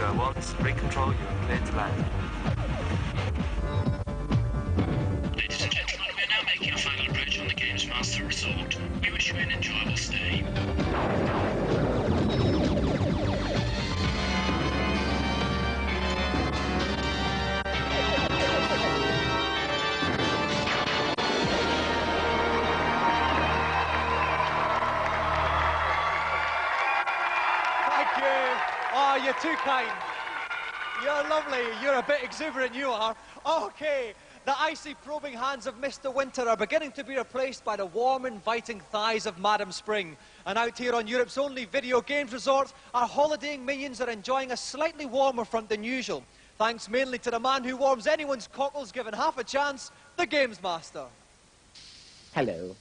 you are once, recontrol, you are clear to land. Ladies and gentlemen, we are now making our final approach on the Gamesmaster resort. We wish you an enjoyable stay. Oh, you're too kind. You're lovely. You're a bit exuberant, you are. Okay, the icy probing hands of Mr. Winter are beginning to be replaced by the warm, inviting thighs of Madam Spring. And out here on Europe's only video games resort, our holidaying minions are enjoying a slightly warmer front than usual, thanks mainly to the man who warms anyone's cockles given half a chance, the Gamesmaster. Hello.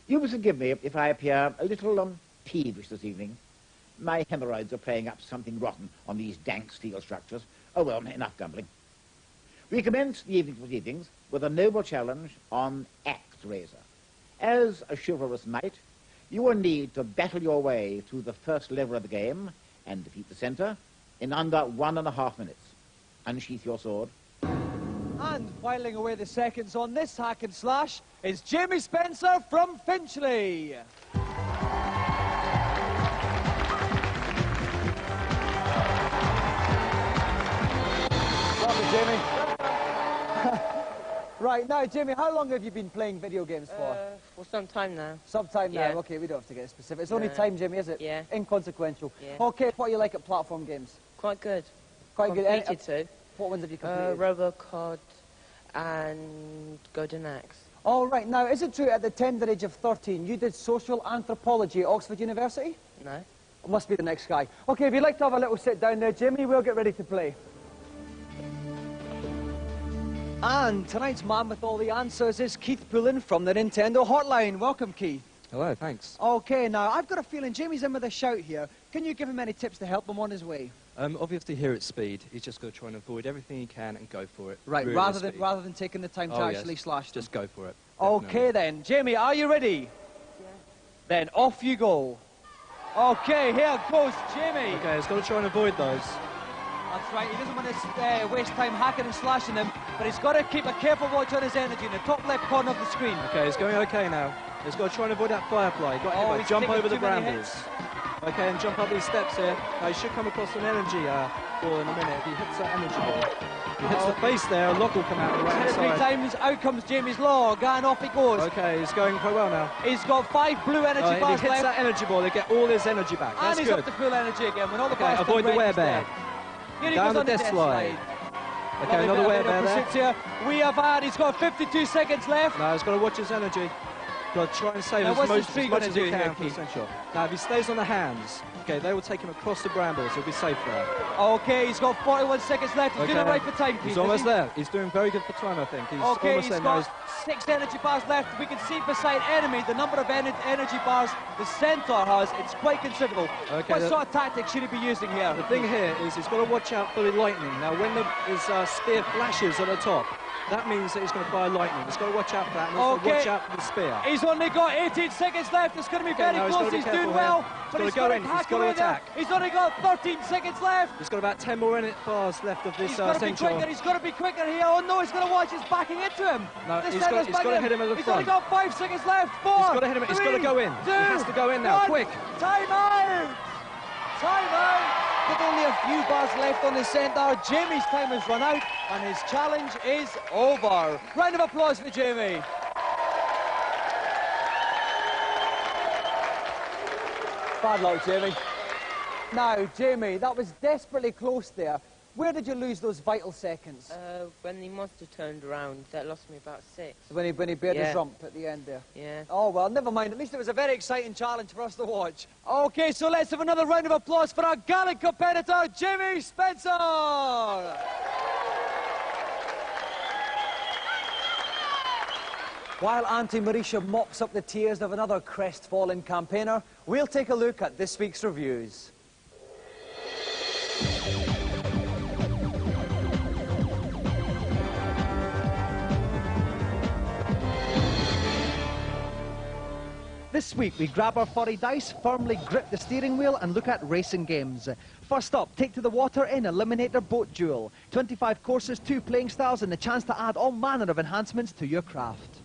You must forgive me if I appear a little peevish this evening. My hemorrhoids are playing up something rotten on these dank steel structures. Oh, well, enough grumbling. We commence the evening proceedings with a noble challenge on Axe Raiser. As a chivalrous knight, you will need to battle your way through the first level of the game and defeat the centre in under 1.5 minutes. Unsheath your sword. And whiling away the seconds on this hack and slash is Jamie Spencer from Finchley. Jamie. Right, now, Jamie, how long have you been playing video games for? For some time now. Some time Yeah. now. Okay, we don't have to get specific. It's only time, Jamie, is it? Yeah. Inconsequential. Yeah. Okay, what do you like at platform games? Quite good. Quite good. Completed two. What ones have you completed? Robocod and Golden Axe. All right, now, is it true at the tender age of 13 you did social anthropology at Oxford University? No. Must be the next guy. Okay, if you'd like to have a little sit down there, Jamie, we'll get ready to play. And tonight's man with all the answers is Keith Pullen from the Nintendo Hotline. Welcome, Keith. Hello, thanks. Okay, now, I've got a feeling Jamie's in with a shout here. Can you give him any tips to help him on his way? Obviously here at speed, he's just got to try and avoid everything he can and go for it. Right, really rather speed. than taking the time to actually slash them. Just go for it. Okay, then. Jamie, are you ready? Yeah. Then off you go. Okay, here goes Jamie. Okay, he's got to try and avoid those. That's right, he doesn't want to waste time hacking and slashing them, but he's got to keep a careful watch on his energy in the top left corner of the screen. Okay, he's going okay now. He's got to try and avoid that firefly. Got to Oh, hit he's jump taking over the too many brambles. hits. Okay, and jump up these steps here. Now, he should come across an energy ball in a minute if he hits that energy ball. If he hits the face there, a lock will come out the right Hit it 3 side. times, out comes Jamie's log, and off he goes. Okay, he's going quite well now. He's got 5 blue energy If bars he hits left, that energy ball, they get all his energy back. and That's he's good. up to full energy again. When all the Okay, bars avoid come the red, he's werebear. dead. Here he Down goes the on the death death slide. slide. Okay, another werebear there. Here. We have had, he's got 52 seconds left. No, he's got to watch his energy. Got to try and save Now, as what's much this tree as gonna he do here, can for the Keith? central. Now, if he stays on the hands, okay, they will take him across the brambles. He'll be safe there. Okay, he's got 41 seconds left. He's doing it right for time, Keith. He's is almost he? there. He's doing very good for time, I think. He's Okay, almost he's there now. got 6 energy bars left. We can see beside enemy the number of energy bars the centaur has. It's quite considerable. Okay, What sort of tactics should he be using here? The thing here is he's got to watch out for the lightning. Now, when his spear flashes at the top, that means that he's going to fire lightning. He's got to watch out for that, and also watch out for the spear. He's only got 18 seconds left. It's going to be very now close. He's doing well. But he's got to He's got to attack. He's only got 13 seconds left. He's got about 10 more bars left of this He's got to be central. quicker. He's got to be quicker here. Oh no, he's going to watch. He's backing into him. No, The he's got centre's to backing hit him at the He's front. only got 5 seconds left. 4. He's got to hit him. He's got to 3, go in. 2, He has to go in now, 1. quick. Time out. Time out. With only a few bars left on the centre, Jamie's time has run out and his challenge is over. Round of applause for Jamie. Bad luck, Jamie. Now, Jamie, that was desperately close there. Where did you lose those vital seconds? When the monster turned around, that lost me about 6. When he bared his Yeah. rump at the end there. Yeah. Oh, well, never mind. At least it was a very exciting challenge for us to watch. OK, so let's have another round of applause for our gallant competitor, Jamie Spencer. While Auntie Marisha mops up the tears of another crestfallen campaigner, we'll take a look at this week's reviews. This week we grab our furry dice, firmly grip the steering wheel and look at racing games. First up, take to the water in Eliminator Boat Duel. 25 courses, 2 playing styles and the chance to add all manner of enhancements to your craft.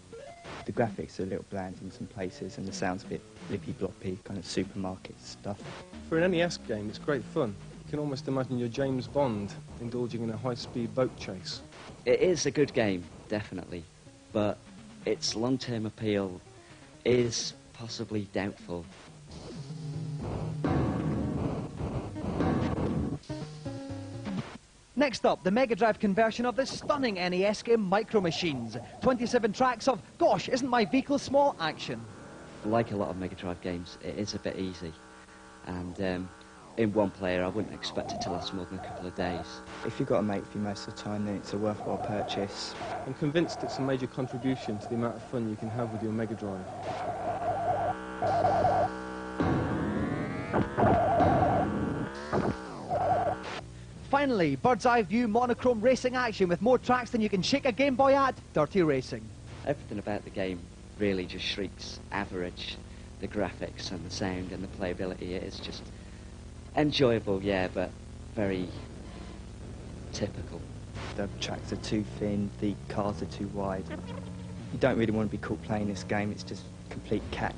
The graphics are a little bland in some places and the sound's a bit blippy-bloppy, kind of supermarket stuff. For an NES game, it's great fun. You can almost imagine you're James Bond indulging in a high-speed boat chase. It is a good game, definitely, but its long-term appeal is possibly doubtful. Next up, the Mega Drive conversion of the stunning NES game Micro Machines. 27 tracks of, gosh, isn't my vehicle small, action. Like a lot of Mega Drive games, it is a bit easy, and in one player I wouldn't expect it to last more than a couple of days. If you've got a mate with you most of the time, then it's a worthwhile purchase. I'm convinced it's a major contribution to the amount of fun you can have with your Mega Drive. Finally, bird's eye view monochrome racing action with more tracks than you can shake a Game Boy at. Dirty Racing. Everything about the game really just shrieks average. The graphics and the sound and the playability, it is just enjoyable, yeah, but very typical. The tracks are too thin, the cars are too wide. You don't really want to be caught playing this game, it's just complete cat.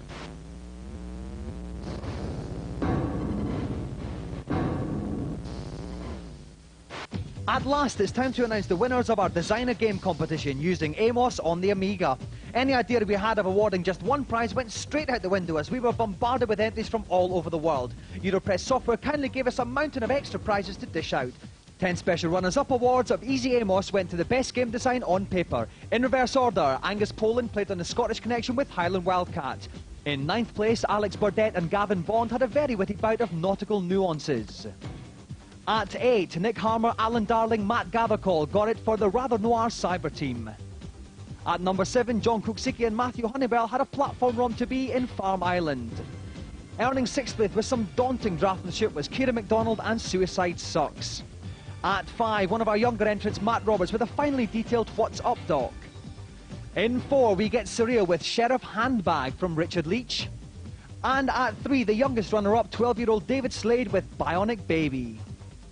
At last, it's time to announce the winners of our designer game competition using Amos on the Amiga. Any idea we had of awarding just one prize went straight out the window as we were bombarded with entries from all over the world. Europress Software kindly gave us a mountain of extra prizes to dish out. 10 special runners-up awards of Easy Amos went to the best game design on paper. In reverse order, Angus Poland played on the Scottish Connection with Highland Wildcat. In 9th place, Alex Burdett and Gavin Bond had a very witty bout of nautical nuances. At 8, Nick Harmer, Alan Darling, Matt Gathercall got it for the rather noir Cyber Team. At number 7, John Cooksicki and Matthew Honeybell had a platform run to be in Farm Island. Earning 6th place with some daunting draftsmanship was Kira MacDonald and Suicide Sucks. At 5, one of our younger entrants, Matt Roberts, with a finely detailed What's Up Doc. In 4, we get surreal with Sheriff Handbag from Richard Leach. And at 3, the youngest runner-up, 12-year-old David Slade with Bionic Baby.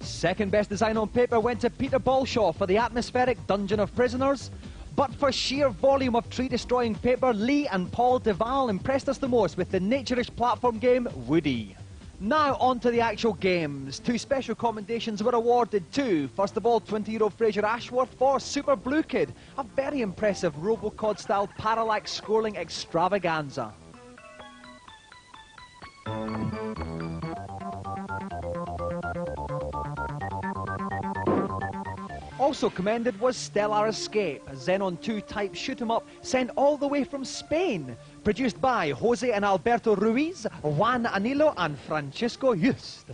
Second best design on paper went to Peter Balshaw for the atmospheric Dungeon of Prisoners. But for sheer volume of tree-destroying paper, Lee and Paul Deval impressed us the most with the nature-ish platform game Woody. Now on to the actual games. 2 special commendations were awarded to, first of all, 20-year-old Fraser Ashworth for Super Blue Kid, a very impressive Robocod-style parallax scrolling extravaganza. Also commended was Stellar Escape, a Xenon 2 type shoot-'em-up sent all the way from Spain. Produced by Jose and Alberto Ruiz, Juan Anilo and Francisco Just.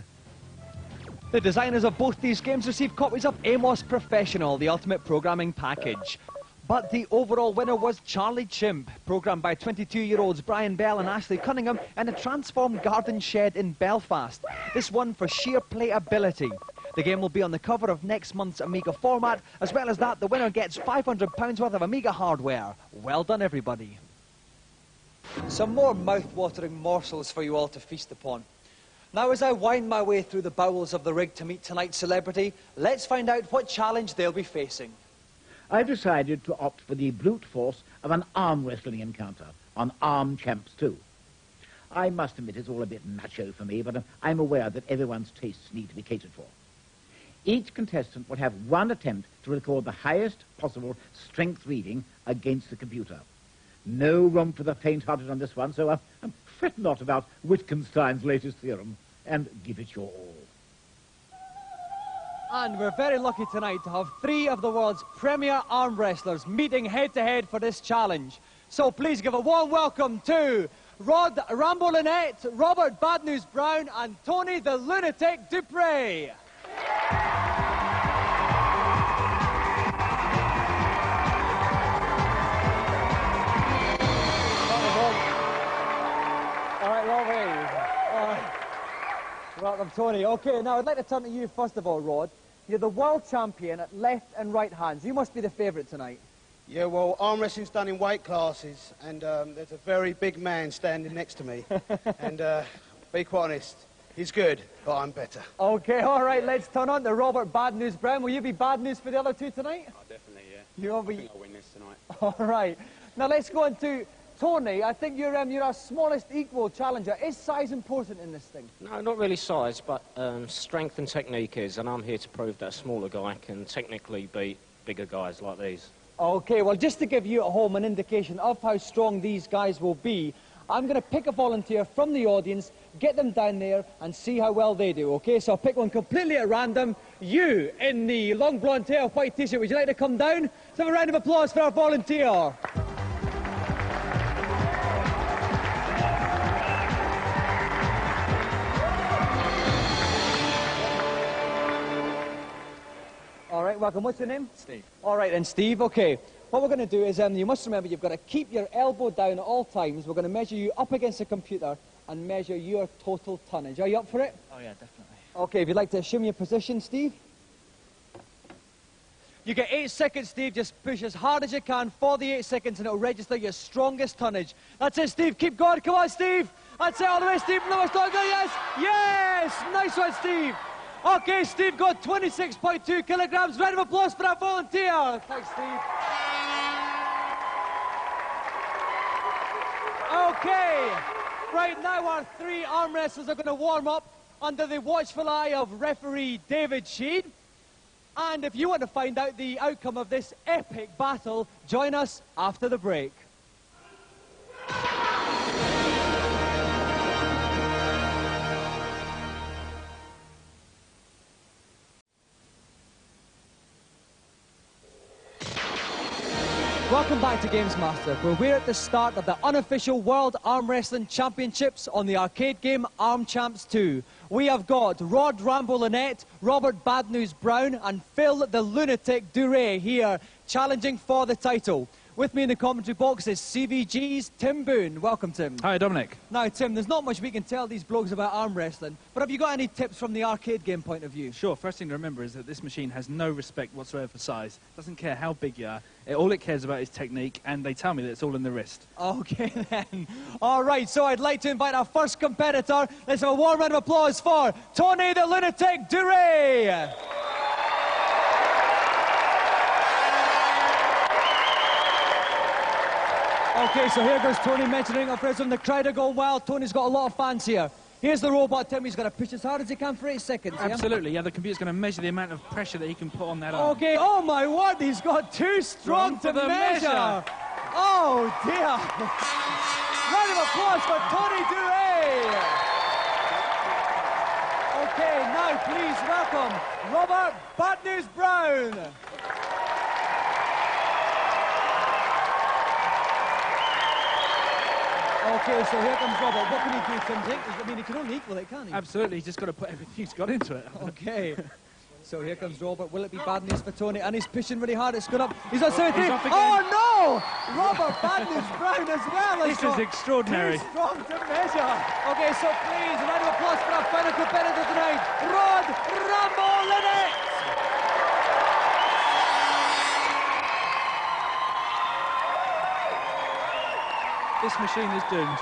The designers of both these games received copies of Amos Professional, the ultimate programming package. But the overall winner was Charlie Chimp, programmed by 22-year-olds Brian Bell and Ashley Cunningham in a transformed garden shed in Belfast. This won for sheer playability. The game will be on the cover of next month's Amiga format. As well as that, the winner gets £500 worth of Amiga hardware. Well done, everybody. Some more mouth-watering morsels for you all to feast upon. Now, as I wind my way through the bowels of the rig to meet tonight's celebrity, let's find out what challenge they'll be facing. I've decided to opt for the brute force of an arm wrestling encounter on Arm Champs 2. I must admit it's all a bit macho for me, but I'm aware that everyone's tastes need to be catered for. Each contestant will have one attempt to record the highest possible strength reading against the computer. No room for the faint-hearted on this one, so fret not about Wittgenstein's latest theorem, and give it your all. And we're very lucky tonight to have 3 of the world's premier arm wrestlers meeting head-to-head for this challenge. So please give a warm welcome to Rod Rambo Lynette, Robert Bad News Brown, and Tony the Lunatic Dupre. Welcome, Tony. Okay, now I'd like to turn to you first of all, Rod. You're the world champion at left and right hands. You must be the favourite tonight. Yeah, well, arm wrestling's done in weight classes, and there's a very big man standing next to me. And be quite honest, he's good, but I'm better. Okay, all right, let's turn on to Robert Bad News Brown. Will you be bad news for the other two tonight? Oh, definitely, yeah. You'll be... I think I'll win this tonight. All right. Now let's go on to Tony. I think you're our smallest equal challenger. Is size important in this thing? No, not really size, but strength and technique is, and I'm here to prove that a smaller guy can technically beat bigger guys like these. Okay, well, just to give you at home an indication of how strong these guys will be, I'm going to pick a volunteer from the audience, get them down there, and see how well they do, okay? So I'll pick one completely at random. You, in the long blonde hair, white T-shirt, would you like to come down? Let's have a round of applause for our volunteer. All right, welcome. What's your name? Steve. All right, and Steve, okay. What we're going to do is, you must remember, you've got to keep your elbow down at all times. We're going to measure you up against the computer and measure your total tonnage. Are you up for it? Oh, yeah, definitely. Okay, if you'd like to assume your position, Steve. You get 8 seconds, Steve. Just push as hard as you can for the 8 seconds, and it'll register your strongest tonnage. That's it, Steve. Keep going. Come on, Steve. That's it all the way, Steve. No, it's not good. Yes. Yes. Nice one, Steve. Okay, Steve got 26.2 kilograms. Round of applause for our volunteer. Thanks, Steve. Okay. Right now, our 3 arm wrestlers are going to warm up under the watchful eye of referee David Sheed. And if you want to find out the outcome of this epic battle, join us after the break. Welcome back to Gamesmaster, where we're at the start of the unofficial World Arm Wrestling Championships on the arcade game Arm Champs 2. We have got Rod Rambo-Lynette, Robert Bad News Brown, and Phil the Lunatic Duray here challenging for the title. With me in the commentary box is CVG's Tim Boone. Welcome, Tim. Hi, Dominic. Now, Tim, there's not much we can tell these blokes about arm wrestling, but have you got any tips from the arcade game point of view? Sure. First thing to remember is that this machine has no respect whatsoever for size. Doesn't care how big you are. All it cares about is technique, and they tell me that it's all in the wrist. Okay, then. All right, so I'd like to invite our first competitor. Let's have a warm round of applause for Tony the Lunatic Duray. Okay, so here goes Tony mentioning our president. The crowd are going wild. Tony's got a lot of fans here. Here's the robot, Tim. He's going to push as hard as he can for 8 seconds. Absolutely, yeah. The computer's going to measure the amount of pressure that he can put on that arm. Okay, oh my word, he's got too strong to measure. Oh dear. Round of applause for Tony Duray. Okay, now please welcome Robert Bad News Brown. Okay, so here comes Robert. What can he do, Tim? I mean, he can only equal it, can't he? Absolutely, he's just got to put everything he's got into it. Okay. So here comes Robert. Will it be bad news for Tony? And he's pushing really hard. It's good up. He's on 30. Oh, no! Robert Bad News Brown as well. This is extraordinary. Too strong to measure. Okay, so please, a round of applause for our final competitor tonight, Rod Rambo-Lynette. This machine is doomed.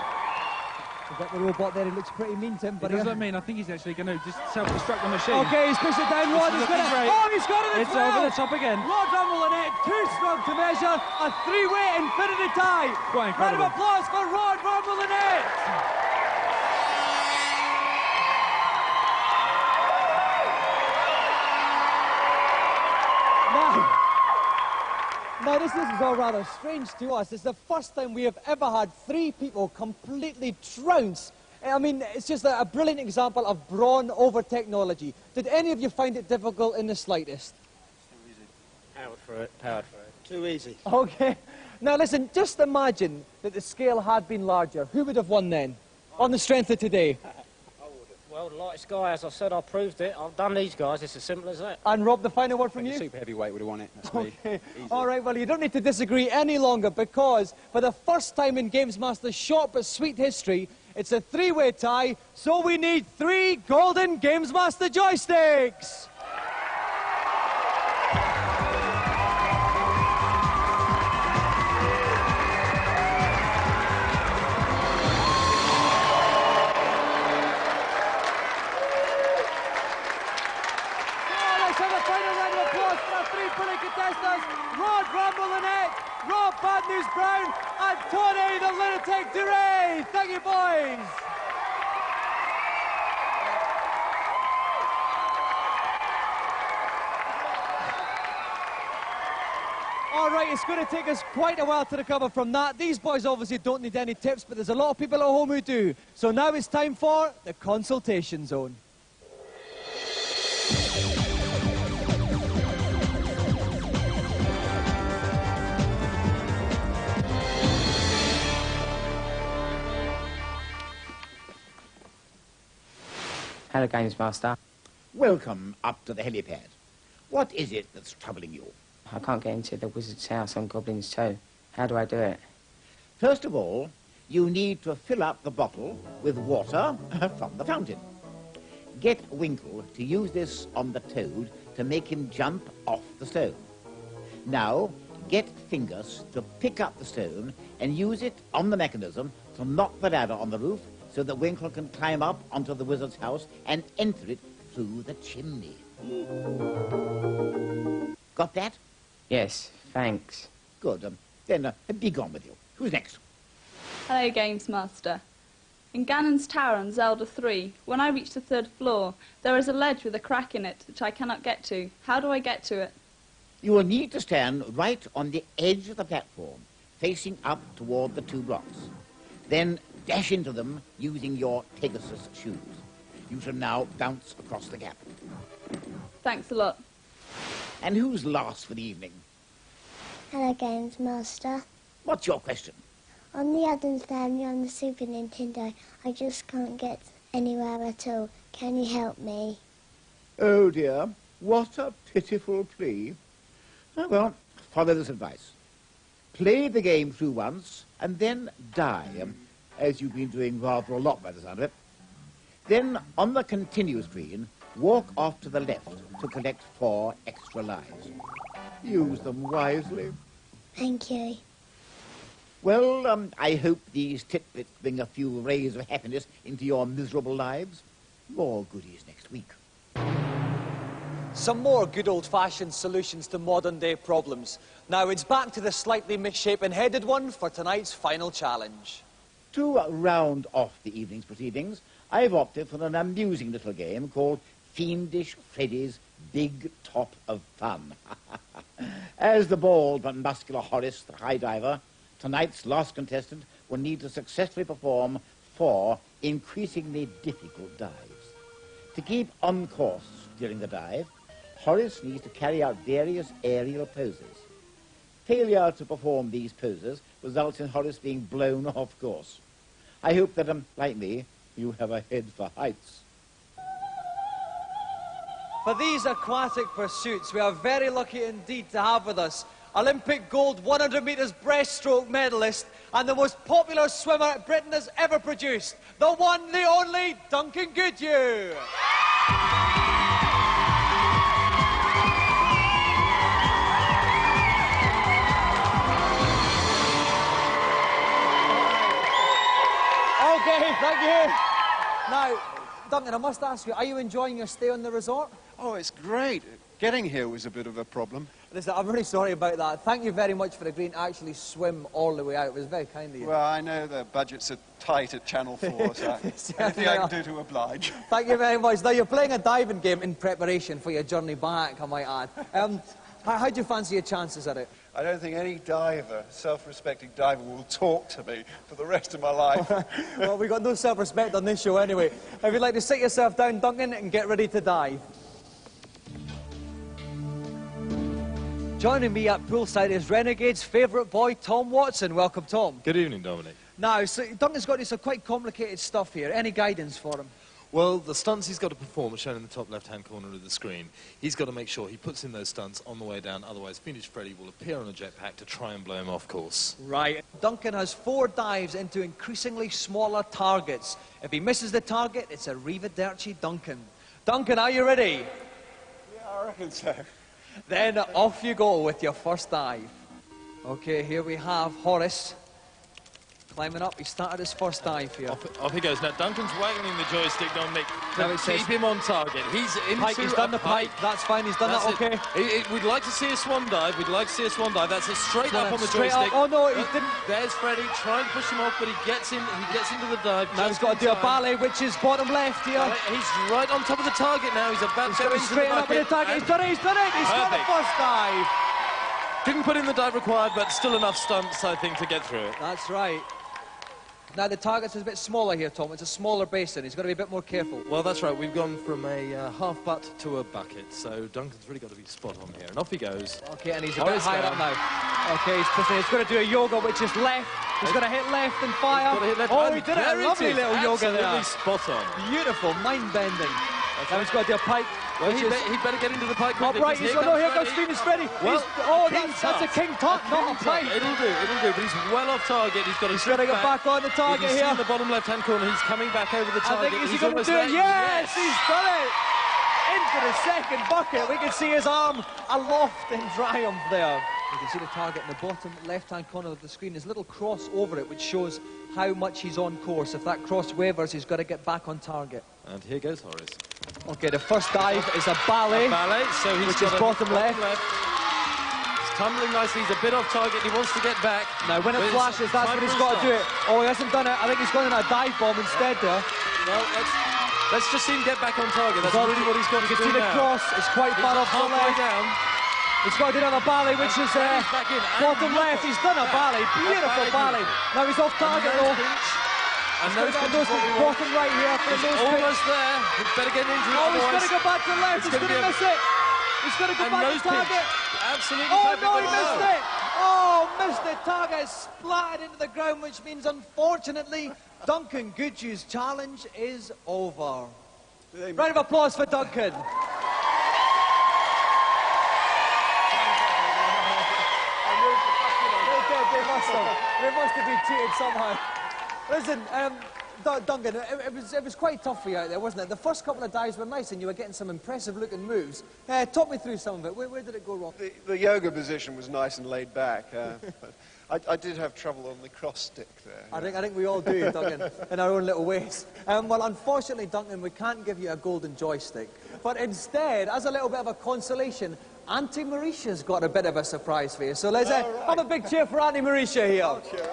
We've got the robot there. He looks pretty mean, Tim. But what does that mean? I think he's actually going to just self-destruct the machine. Okay, he's pushed it down. Rod is going to... Oh, he's got it as It's well. over the top again. Rod Rambo-Lynette, too strong to measure. A 3-way infinity tie. Quite Round incredible. of applause for Rod Rambo-Lynette. Now, this is all rather strange to us. It's the first time we have ever had 3 people completely trounce. I mean, it's just a brilliant example of brawn over technology. Did any of you find it difficult in the slightest? Powered for it, powered for it. Too easy. Okay. Now, listen, just imagine that the scale had been larger. Who would have won then, on the strength of today? Well, the lightest guy, as I said, I proved it. I've done these guys. It's as simple as that. And Rob, the final word from you? Super heavyweight would have won it. That's me. Okay. All right, well, you don't need to disagree any longer because for the first time in Gamesmaster's short but sweet history, it's a 3-way tie, so we need 3 golden Gamesmaster joysticks. us, Rod Ramble-Lynette, Rob Bad News Brown, and Tony the Lunatic Duray. Thank you, boys. All right, it's going to take us quite a while to recover from that. These boys obviously don't need any tips, but there's a lot of people at home who do. So now it's time for the consultation zone. Hello, Gamesmaster. Welcome up to the helipad. What is it that's troubling you? I can't get into the wizard's house on Goblin's Toe. How do I do it? First of all, you need to fill up the bottle with water from the fountain. Get Winkle to use this on the toad to make him jump off the stone. Now, get Fingers to pick up the stone and use it on the mechanism to knock the ladder on the roof so that Winkle can climb up onto the wizard's house and enter it through the chimney. Got that? Yes, thanks. Good. Then be gone with you. Who's next? Hello, Gamesmaster. In Ganon's Tower on Zelda 3, when I reach the 3rd floor, there is a ledge with a crack in it which I cannot get to. How do I get to it? You will need to stand right on the edge of the platform, facing up toward the 2 blocks. Then dash into them using your Pegasus shoes. You shall now bounce across the gap. Thanks a lot. And who's last for the evening? Hello, Gamesmaster. What's your question? On the Adams Family on the Super Nintendo, I just can't get anywhere at all. Can you help me? Oh dear, what a pitiful plea. Oh, well, follow this advice. Play the game through once and then die, as you've been doing rather a lot by the sound of it. Then, on the continue screen, walk off to the left to collect 4 extra lives. Use them wisely. Thank you. Well, I hope these titbits bring a few rays of happiness into your miserable lives. More goodies next week. Some more good old-fashioned solutions to modern-day problems. Now it's back to the slightly misshapen-headed one for tonight's final challenge. To round off the evening's proceedings, I've opted for an amusing little game called Fiendish Freddy's Big Top of Fun. As the bald but muscular Horace, the high diver, tonight's last contestant will need to successfully perform 4 increasingly difficult dives. To keep on course during the dive, Horace needs to carry out various aerial poses. Failure to perform these poses results in Horace being blown off course. I hope that, like me, you have a head for heights. For these aquatic pursuits, we are very lucky indeed to have with us Olympic gold 100 metres breaststroke medalist and the most popular swimmer Britain has ever produced, the one, the only, Duncan Goodyear. Okay, thank you. Now, Duncan, I must ask you, are you enjoying your stay on the resort? Oh, it's great. Getting here was a bit of a problem. Listen, I'm really sorry about that. Thank you very much for agreeing to actually swim all the way out. It was very kind of you. Well, I know the budgets are tight at Channel 4, so anything I can do to oblige. Thank you very much. Now, you're playing a diving game in preparation for your journey back, I might add. How do you fancy your chances at it? I don't think any diver, self-respecting diver, will talk to me for the rest of my life. Well, we've got no self-respect on this show anyway. If you'd like to sit yourself down, Duncan, and get ready to dive. Joining me at poolside is Renegade's favourite boy, Tom Watson. Welcome, Tom. Good evening, Dominic. Now, so Duncan's got some quite complicated stuff here. Any guidance for him? Well, the stunts he's got to perform are shown in the top left-hand corner of the screen. He's got to make sure he puts in those stunts on the way down, otherwise Fiendish Freddy will appear on a jetpack to try and blow him off course. Right. Duncan has 4 dives into increasingly smaller targets. If he misses the target, it's a Arrivederci Duncan. Duncan, are you ready? Yeah, I reckon so. Then off you go with your first dive. Okay, here we have Horace climbing up. He started his first dive here. Off he goes. Now Duncan's waggling the joystick, Dominic, Now to it says keep him on target. He's into pike. He's done the pike. That's fine. He's done that. Okay. We'd like to see a swan dive. We'd like to see a swan dive. That's a straight up on the Straight joystick. up. Oh no, he didn't. There's Freddie trying to push him off, but he gets in. He gets into the dive. Now he's got to do a ballet, which is bottom left here. He's right on top of the target now. He's about to go into the straight up with the target. He's done it. He's done it. He's got the first dive. Didn't put in the dive required, but still enough stunts, I think, to get through it. That's right. Now the target's a bit smaller here, Tom. It's a smaller basin. He's got to be a bit more careful. Well, that's right. We've gone from a half butt to a bucket, so Duncan's really got to be spot on here. And off he goes. Okay, and he's a bit higher up now. Okay, he's pushing. He's going to do a yoga, which is left. He's going to hit left and fire. Hit left. Oh, he did it. A lovely little yoga there. Absolutely spot on. Beautiful, mind-bending. Now he's got to do a pike. Well, he better get into the pike quickly. Upright, here comes Venus Freddy. Well, that's a king tuck, not a pike. It'll do, but he's well off target. He's got to get back on the target here. You can see here. in the bottom left-hand corner, he's coming back over the target. I think he's going to do it. Yes, he's done it. Into the second bucket. We can see his arm aloft in triumph there. You can see the target in the bottom left-hand corner of the screen. There's a little cross over it, which shows how much he's on course. If that cross wavers, he's got to get back on target. And here goes Horace. Okay, the first dive is a ballet, so he's which is bottom left. He's tumbling nicely. He's a bit off target. He wants to get back. Now, when it flashes, that's when he's got to do it. Oh, he hasn't done it. I think he's gone in a dive bomb instead there. Well, let's just see him get back on target. That's really what he's got to do now. You can see the cross. It's quite far off the left. Down. He's got to do another ballet, which is bottom left. He's done a ballet. Beautiful ballet. Now he's off target, though. And those bottom right here. Almost there. He's better get into it. Oh, he's going to go back to the left. He's going to miss it. He's going to go back to target. Absolutely. Oh, no, he missed it. Oh, missed it. Target splattered into the ground, which means, unfortunately, Duncan Goodhue's challenge is over. Round of applause for Duncan. They must have been cheated somehow. Listen, Duncan, it was quite tough for you out there, wasn't it? The first couple of dives were nice and you were getting some impressive-looking moves. Talk me through some of it. Where did it go wrong? The yoga position was nice and laid back. But I did have trouble on the cross stick there. I think we all do, Duncan, in our own little ways. Well, unfortunately, Duncan, we can't give you a golden joystick. But instead, as a little bit of a consolation, Auntie Marisha's got a bit of a surprise for you. So let's have a big cheer for Auntie Marisha here. Okay.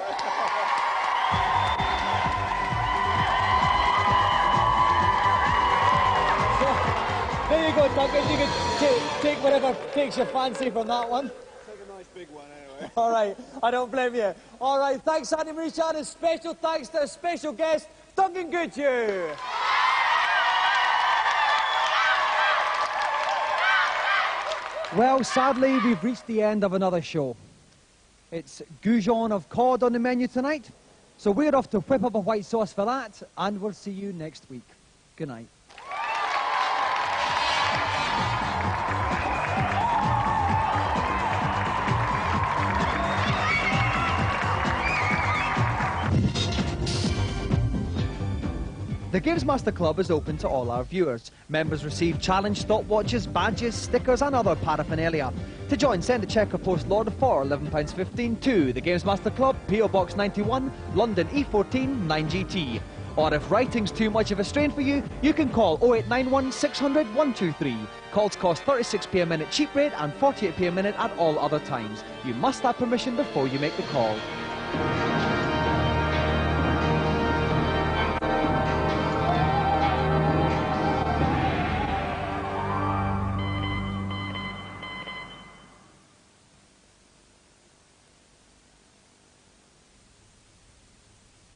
There you go, Duncan. You can take whatever takes your fancy from that one. Take a nice big one anyway. All right, I don't blame you. All right, thanks, Auntie Marisha, and a special thanks to a special guest, Duncan Goodhue. Well, sadly, we've reached the end of another show. It's Goujon of cod on the menu tonight, so we're off to whip up a white sauce for that, and we'll see you next week. Good night. The Gamesmaster Club is open to all our viewers. Members receive challenge stopwatches, badges, stickers and other paraphernalia. To join, send a cheque or post order for £11.15 to the Gamesmaster Club, P.O. Box 91, London E14 9GT. Or if writing's too much of a strain for you, you can call 0891 600 123. Calls cost 36p a minute cheap rate and 48p a minute at all other times. You must have permission before you make the call.